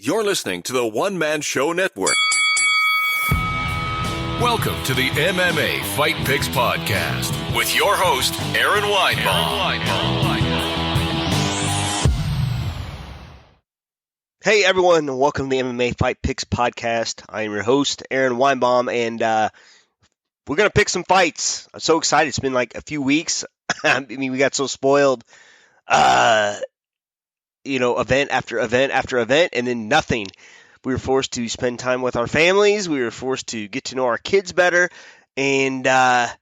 You're listening to the One Man Show Network. Welcome to the MMA Fight Picks Podcast with your host, Aaron Weinbaum. Hey everyone, and welcome to the MMA Fight Picks Podcast. I am your host, Aaron Weinbaum, and we're going to pick some fights. I'm so excited. It's been like a few weeks. I mean, we got so spoiled, event after event after event, and then nothing. We were forced to spend time with our families. We were forced to get to know our kids better, and I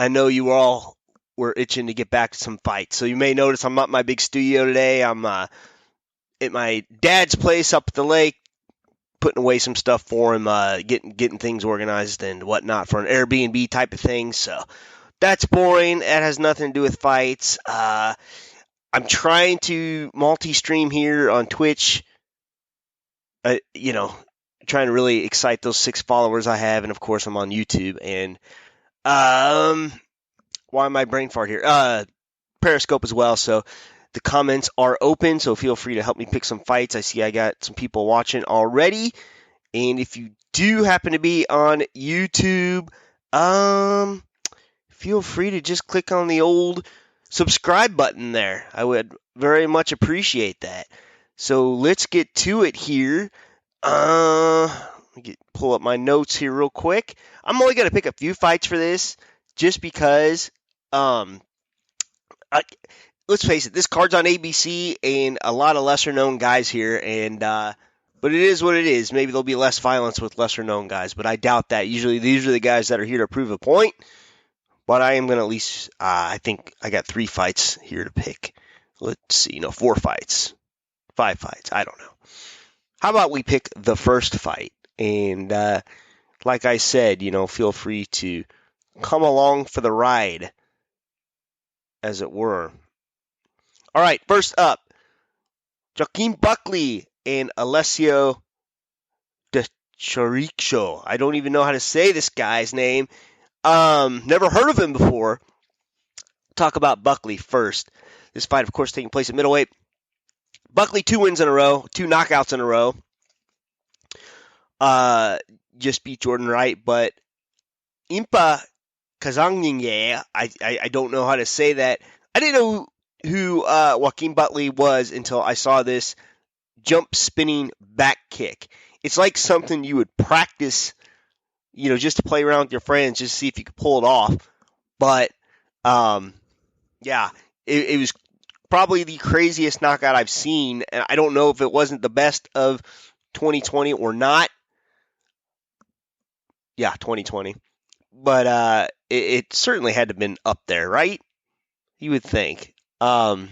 know you all were itching to get back to some fights. So you may notice I'm not in my big studio today. I'm at my dad's place up at the lake, putting away some stuff for him, getting things organized and whatnot for an Airbnb type of thing. So that's boring. That has nothing to do with fights. I'm trying to multi-stream here on Twitch, trying to really excite those 6 followers I have. And, of course, I'm on YouTube. And why am I brain fart here? Periscope as well. So the comments are open, so feel free to help me pick some fights. I see I got some people watching already. And if you do happen to be on YouTube, feel free to just click on the old subscribe button there. I would very much appreciate that. So let's get to it here. Let me pull up my notes here real quick. I'm only going to pick a few fights for this just because, let's face it, this card's on ABC and a lot of lesser-known guys here, and but it is what it is. Maybe there'll be less violence with lesser-known guys, but I doubt that. Usually these are the guys that are here to prove a point. But I am going to at least, I think I got 3 fights here to pick. Let's see, 4 fights, 5 fights, I don't know. How about we pick the first fight? And like I said, feel free to come along for the ride, as it were. All right, first up, Joaquin Buckley and Alessio De Chirico. I don't even know how to say this guy's name. Never heard of him before. Talk about Buckley first. This fight, of course, taking place at middleweight. Buckley 2 wins in a row, 2 knockouts in a row. Just beat Jordan Wright, but Impa Kazanginye, I don't know how to say that. I didn't know who Joaquin Buckley was until I saw this jump spinning back kick. It's like something you would practice, just to play around with your friends, just to see if you could pull it off. But, it was probably the craziest knockout I've seen, and I don't know if it wasn't the best of 2020 or not. Yeah, 2020. But it certainly had to have been up there, right? You would think. So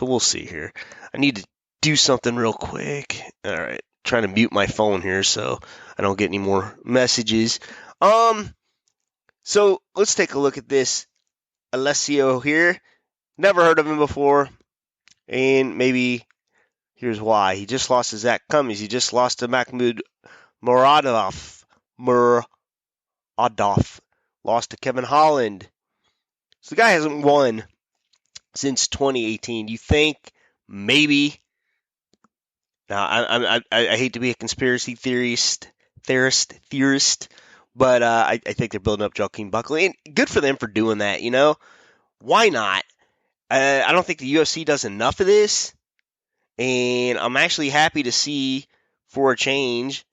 we'll see here. I need to do something real quick. All right. Trying to mute my phone here so I don't get any more messages. So let's take a look at this Alessio here. Never heard of him before. And maybe here's why. He just lost to Zach Cummings. He just lost to Mahmoud Muradov. Lost to Kevin Holland. So the guy hasn't won since 2018. You think maybe... Now, I hate to be a conspiracy theorist, but I think they're building up Joaquin Buckley. And good for them for doing that, Why not? I don't think the UFC does enough of this. And I'm actually happy to see, for a change,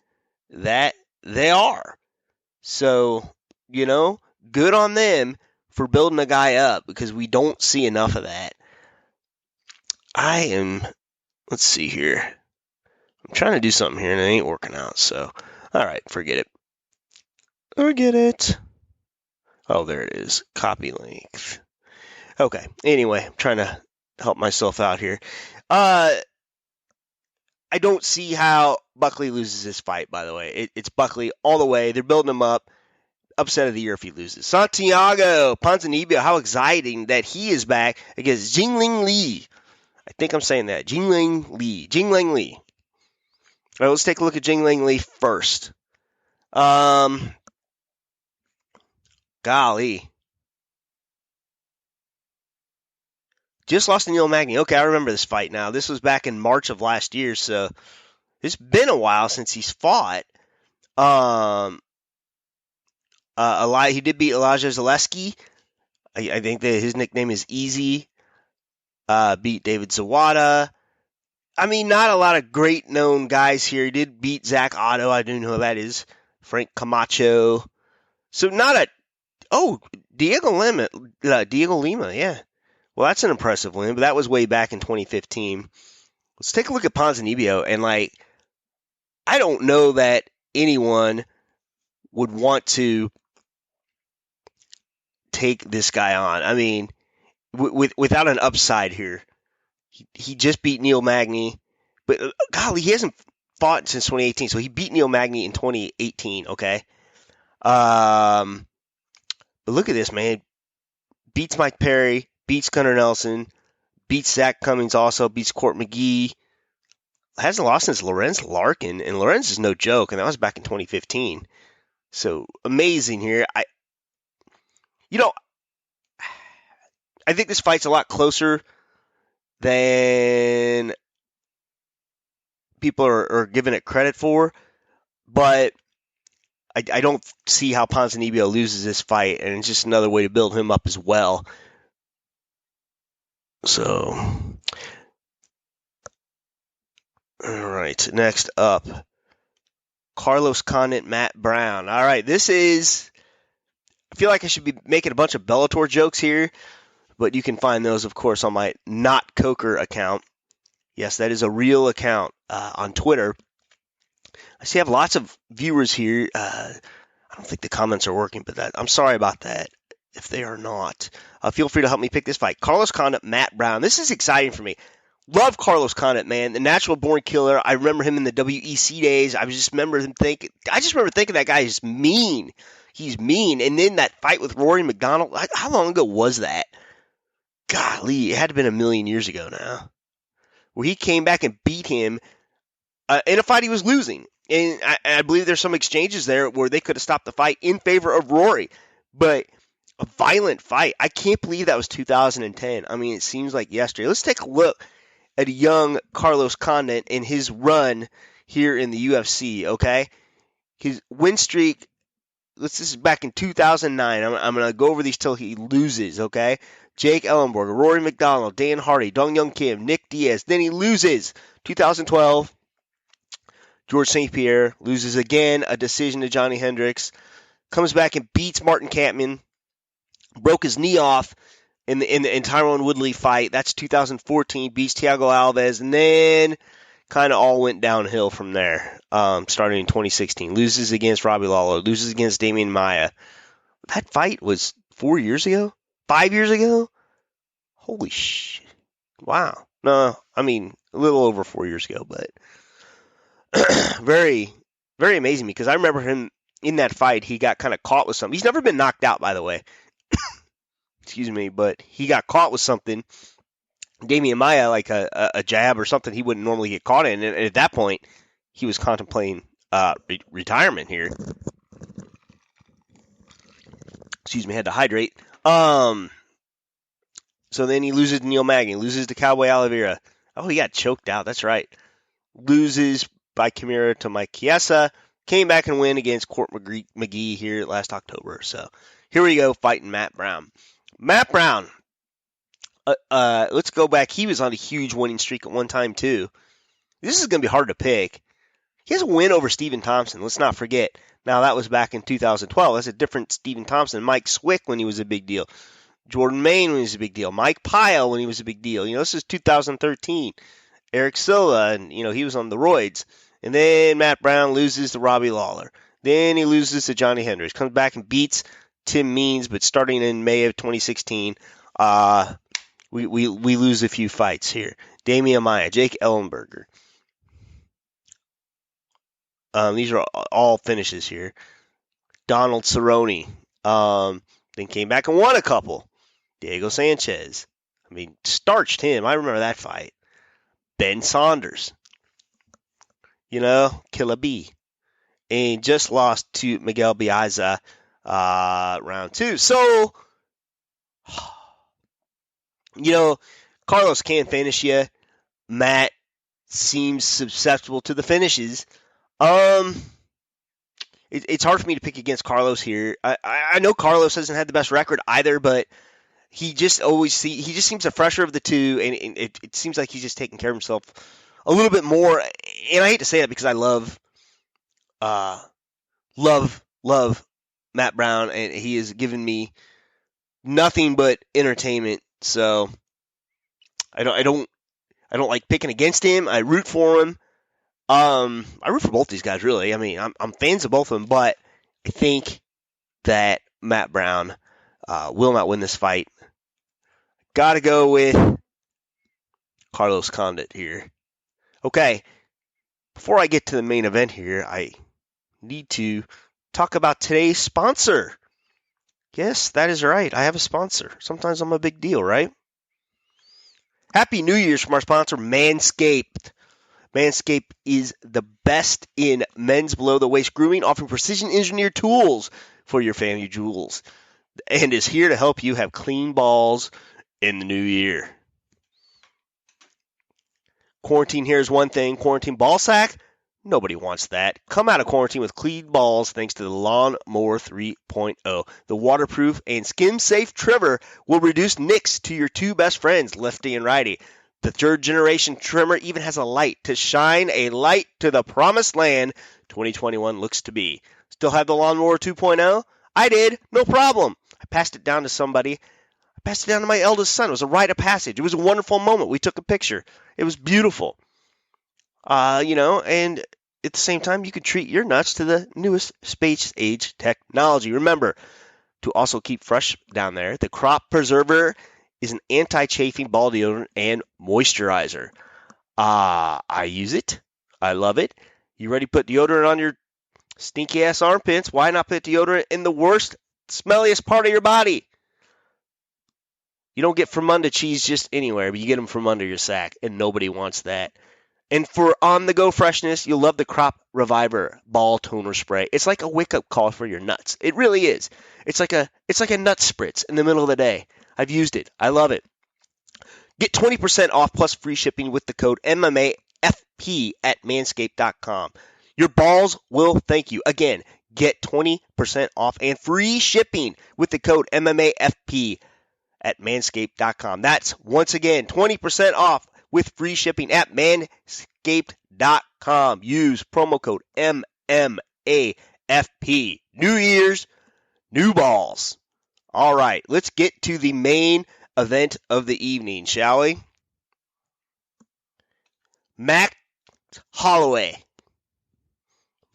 that they are. So, good on them for building a guy up because we don't see enough of that. Let's see here. I'm trying to do something here and it ain't working out, so, alright, forget it. Oh, there it is. Copy length. Okay, anyway, I'm trying to help myself out here. I don't see how Buckley loses this fight, by the way. It's Buckley all the way. They're building him up. Upset of the year if he loses. Santiago Ponzinibbio, how exciting that he is back against Jingling Li. I think I'm saying that. Jingling Li. All right, let's take a look at Jingling Li first. Golly. Just lost to Neil Magny. Okay, I remember this fight now. This was back in March of last year, so it's been a while since he's fought. He did beat Elijah Zaleski. I think that his nickname is Easy. Beat David Zawada. I mean, not a lot of great known guys here. He did beat Zach Otto. I don't know who that is. Frank Camacho. So not a. Oh, Diego Lima. Yeah. Well, that's an impressive win, but that was way back in 2015. Let's take a look at Ponzinibbio, and I don't know that anyone would want to take this guy on. I mean, without an upside here. He just beat Neil Magny, but golly, he hasn't fought since 2018. So he beat Neil Magny in 2018. Okay, but look at this, man. Beats Mike Perry, beats Gunnar Nelson, beats Zach Cummings, also beats Court McGee. Hasn't lost since Lorenz Larkin, and Lorenz is no joke, and that was back in 2015. So amazing here. I think this fight's a lot closer than people are giving it credit for, but I don't see how Ponzinibbio loses this fight, and it's just another way to build him up as well. So, all right, next up, Carlos Condit, Matt Brown. All right, I feel like I should be making a bunch of Bellator jokes here, but you can find those, of course, on my Not Coker account. Yes, that is a real account on Twitter. I see I have lots of viewers here. I don't think the comments are working, but I'm sorry about that if they are not. Feel free to help me pick this fight. Carlos Condit, Matt Brown. This is exciting for me. Love Carlos Condit, man. The natural born killer. I remember him in the WEC days. I just remember thinking that guy is mean. He's mean. And then that fight with Rory McDonald. How long ago was that? Golly, it had to have been a million years ago now. Where he came back and beat him in a fight he was losing. And I believe there's some exchanges there where they could have stopped the fight in favor of Rory. But a violent fight. I can't believe that was 2010. I mean, it seems like yesterday. Let's take a look at a young Carlos Condit and his run here in the UFC, okay? His win streak, this is back in 2009. I'm going to go over these till he loses, okay? Jake Ellenberger, Rory McDonald, Dan Hardy, Dong Young Kim, Nick Diaz. Then he loses. 2012, George St. Pierre loses again, a decision to Johnny Hendricks. Comes back and beats Martin Kampmann. Broke his knee off in the Tyron Woodley fight. That's 2014. Beats Thiago Alves, and then kind of all went downhill from there. Starting in 2016, loses against Robbie Lawler, loses against Damian Maia. That fight was 4 years ago, 5 years ago. Holy shit! Wow. No, I mean a little over 4 years ago, but very, very amazing because I remember him in that fight. He got kind of caught with something. He's never been knocked out, by the way. Excuse me, but he got caught with something. Damian Maia, like a jab or something he wouldn't normally get caught in. And at that point, he was contemplating retirement here. Excuse me, had to hydrate. So then he loses to Neil Magny, loses to Cowboy Oliveira. Oh, he got choked out. That's right. Loses by Kimura to Mike Chiesa. Came back and win against Court McGee here last October. So here we go, fighting Matt Brown. Matt Brown, let's go back. He was on a huge winning streak at one time, too. This is going to be hard to pick. He has a win over Stephen Thompson. Let's not forget. Now, that was back in 2012. That's a different Stephen Thompson. Mike Swick when he was a big deal. Jordan Main when he was a big deal. Mike Pyle when he was a big deal. This is 2013. Eric Silva, and, he was on the roids. And then Matt Brown loses to Robbie Lawler. Then he loses to Johnny Hendricks. Comes back and beats Tim Means, but starting in May of 2016, we lose a few fights here. Damian Maia, Jake Ellenberger. These are all finishes here. Donald Cerrone. Then came back and won a couple. Diego Sanchez. Starched him. I remember that fight. Ben Saunders. Killer B. And just lost to Miguel Biaza. Round 2. So, Carlos can finish you. Matt seems susceptible to the finishes. It's hard for me to pick against Carlos here. I know Carlos hasn't had the best record either, but he just seems the fresher of the two, and it seems like he's just taking care of himself a little bit more. And I hate to say that because I love Matt Brown, and he has given me nothing but entertainment. So I don't like picking against him. I root for him. I root for both these guys, really. I mean, I'm fans of both of them, but I think that Matt Brown will not win this fight. Got to go with Carlos Condit here. Okay, before I get to the main event here, I need to talk about today's sponsor. Yes, that is right. I have a sponsor. Sometimes I'm a big deal, right? Happy New Year's from our sponsor, Manscaped. Manscaped is the best in men's below-the-waist grooming, offering precision-engineered tools for your family jewels, and is here to help you have clean balls in the new year. Quarantine here is one thing. Quarantine ball sack? Nobody wants that. Come out of quarantine with clean balls thanks to the Lawnmower 3.0. The waterproof and skin-safe trimmer will reduce nicks to your two best friends, lefty and righty. The third-generation trimmer even has a light to shine a light to the promised land 2021 looks to be. Still have the Lawnmower 2.0? I did. No problem. I passed it down to somebody. I passed it down to my eldest son. It was a rite of passage. It was a wonderful moment. We took a picture. It was beautiful. And at the same time, you can treat your nuts to the newest space-age technology. Remember to also keep fresh down there. The Crop Preserver is an anti-chafing ball deodorant and moisturizer. I use it. I love it. You ready to put deodorant on your stinky-ass armpits? Why not put deodorant in the worst, smelliest part of your body? You don't get from under cheese just anywhere, but you get them from under your sack, and nobody wants that. And for on-the-go freshness, you'll love the Crop Reviver Ball Toner Spray. It's like a wake-up call for your nuts. It really is. It's like a nut spritz in the middle of the day. I've used it. I love it. Get 20% off plus free shipping with the code MMAFP at manscaped.com. Your balls will thank you. Again, get 20% off and free shipping with the code MMAFP at manscaped.com. That's, once again, 20% off with free shipping at manscaped.com. Use promo code MMAFP. New Year's, new balls. All right, let's get to the main event of the evening, shall we? Max Holloway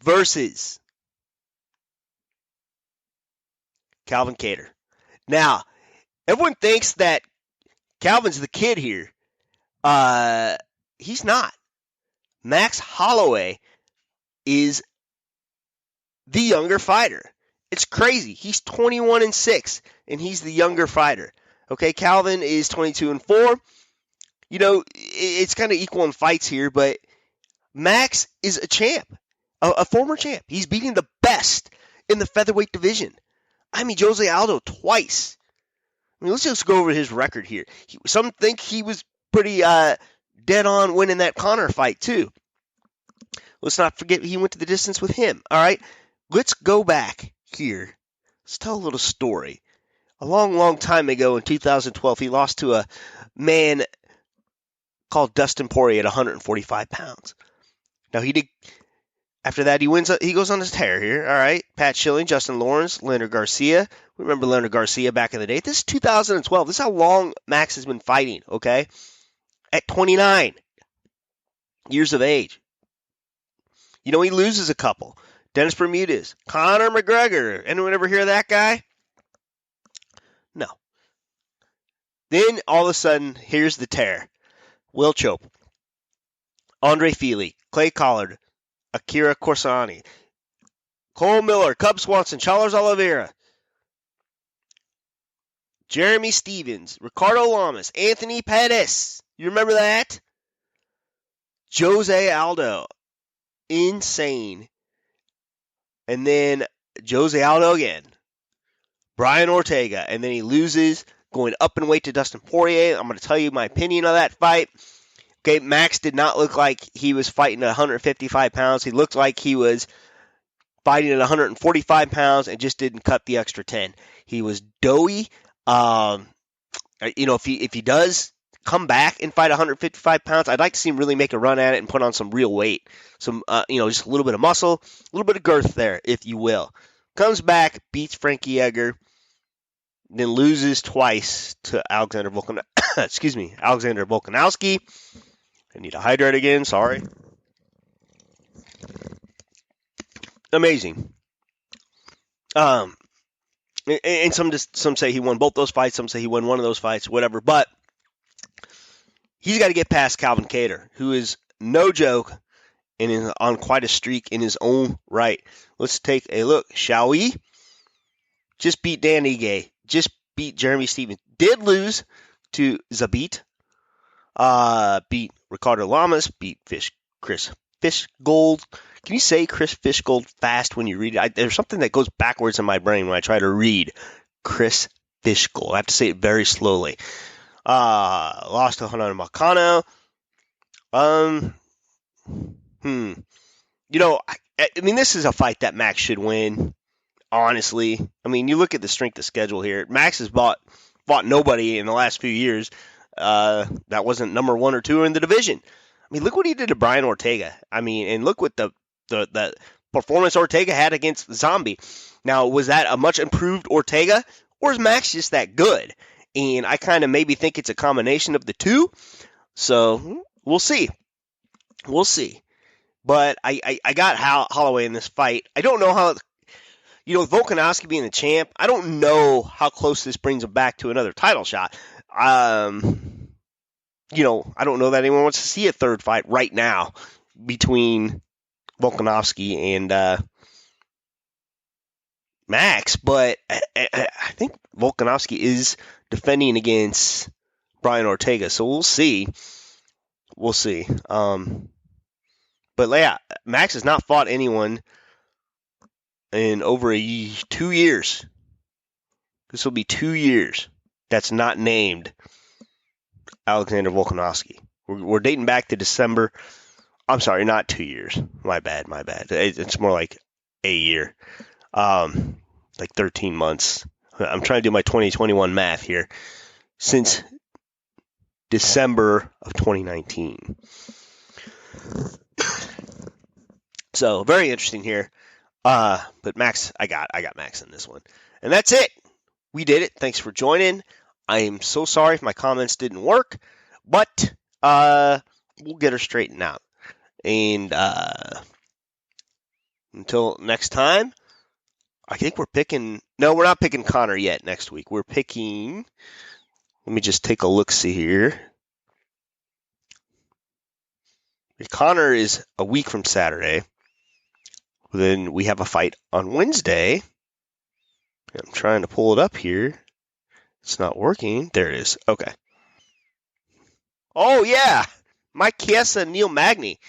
versus Calvin Kattar. Now, everyone thinks that Calvin's the kid here. He's not. Max Holloway is the younger fighter. It's crazy. He's 21-6, and he's the younger fighter. Okay, Calvin is 22-4. You know, it's kind of equal in fights here, but Max is a champ, a former champ. He's beating the best in the featherweight division. I mean, Jose Aldo twice. I mean, let's just go over his record here. Some think he was pretty dead on winning that Conor fight, too. Let's not forget he went to the distance with him. All right, let's go back here. Let's tell a little story. A long, long time ago in 2012, he lost to a man called Dustin Poirier at 145 pounds. Now, after that, he goes on his tear here. All right, Pat Schilling, Justin Lawrence, Leonard Garcia. We remember Leonard Garcia back in the day. This is 2012. This is how long Max has been fighting, okay? At 29 years of age. You know, he loses a couple. Dennis Bermudez, Conor McGregor. Anyone ever hear of that guy? No. Then, all of a sudden, here's the tear. Will Chope, Andre Feely, Clay Collard, Akira Corsani, Cole Miller, Cub Swanson, Charles Oliveira, Jeremy Stevens, Ricardo Lamas, Anthony Pettis. You remember that? Jose Aldo. Insane. And then Jose Aldo again. Brian Ortega. And then he loses going up in weight to Dustin Poirier. I'm going to tell you my opinion on that fight. Okay, Max did not look like he was fighting at 155 pounds. He looked like he was fighting at 145 pounds and just didn't cut the extra 10. He was doughy. If he does come back and fight 155 pounds, I'd like to see him really make a run at it and put on some real weight. Some, just a little bit of muscle, a little bit of girth there, if you will. Comes back, beats Frankie Edgar, then loses twice to Alexander Volkanovski. I need to hydrate again, sorry. Amazing. And some say he won both those fights, some say he won one of those fights, whatever. But he's got to get past Calvin Kattar, who is no joke and is on quite a streak in his own right. Let's take a look, shall we? Just beat Dan Ige. Just beat Jeremy Stephens. Did lose to Zabit. Beat Ricardo Lamas. Beat Chris Fishgold. Can you say Chris Fishgold fast when you read it? There's something that goes backwards in my brain when I try to read Chris Fishgold. I have to say it very slowly. Lost to Hanan Makano. This is a fight that Max should win, honestly. I mean, you look at the strength of schedule here. Max has fought nobody in the last few years that wasn't number 1 or 2 in the division. I mean, look what he did to Brian Ortega. I mean, and look what the performance Ortega had against Zombie. Now, was that a much improved Ortega, or is Max just that good? And I kind of maybe think it's a combination of the two. So, we'll see. We'll see. But I got Holloway in this fight. I don't know how, Volkanovski being the champ, I don't know how close this brings him back to another title shot. I don't know that anyone wants to see a third fight right now between Volkanovski and Max, but I think Volkanovski is defending against Brian Ortega, so we'll see. We'll see. But yeah, Max has not fought anyone in over 2 years. This will be 2 years. That's not named Alexander Volkanovski. We're dating back to December. I'm sorry, not 2 years. My bad. It's more like a year. Like 13 months. I'm trying to do my 2021 math here. Since December of 2019. So, very interesting here. But Max, I got Max in this one. And that's it. We did it. Thanks for joining. I am so sorry if my comments didn't work, but we'll get her straightened out. And until next time, I think we're picking... No, we're not picking Connor yet next week. We're picking... Let me just take a look-see here. Connor is a week from Saturday. Then we have a fight on Wednesday. I'm trying to pull it up here. It's not working. There it is. Okay. Oh, yeah. Mike Chiesa, Neil Magny.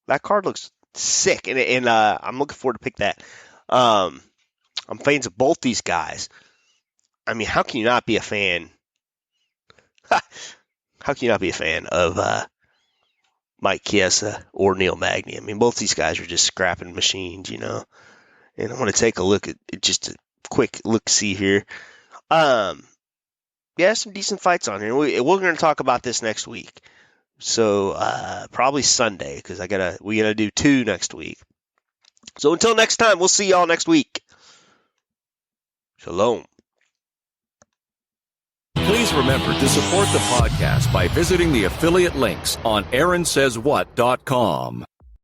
That card looks sick, and I'm looking forward to pick that. I'm fans of both these guys. I mean, how can you not be a fan? How can you not be a fan of Mike Chiesa or Neil Magny? I mean, both these guys are just scrapping machines, And I want to take a look at just a quick look-see here. Yeah, some decent fights on here. We're going to talk about this next week. So probably Sunday, because we gotta do 2 next week. So until next time, we'll see y'all next week. Shalom. Please remember to support the podcast by visiting the affiliate links on AaronSaysWhat.com.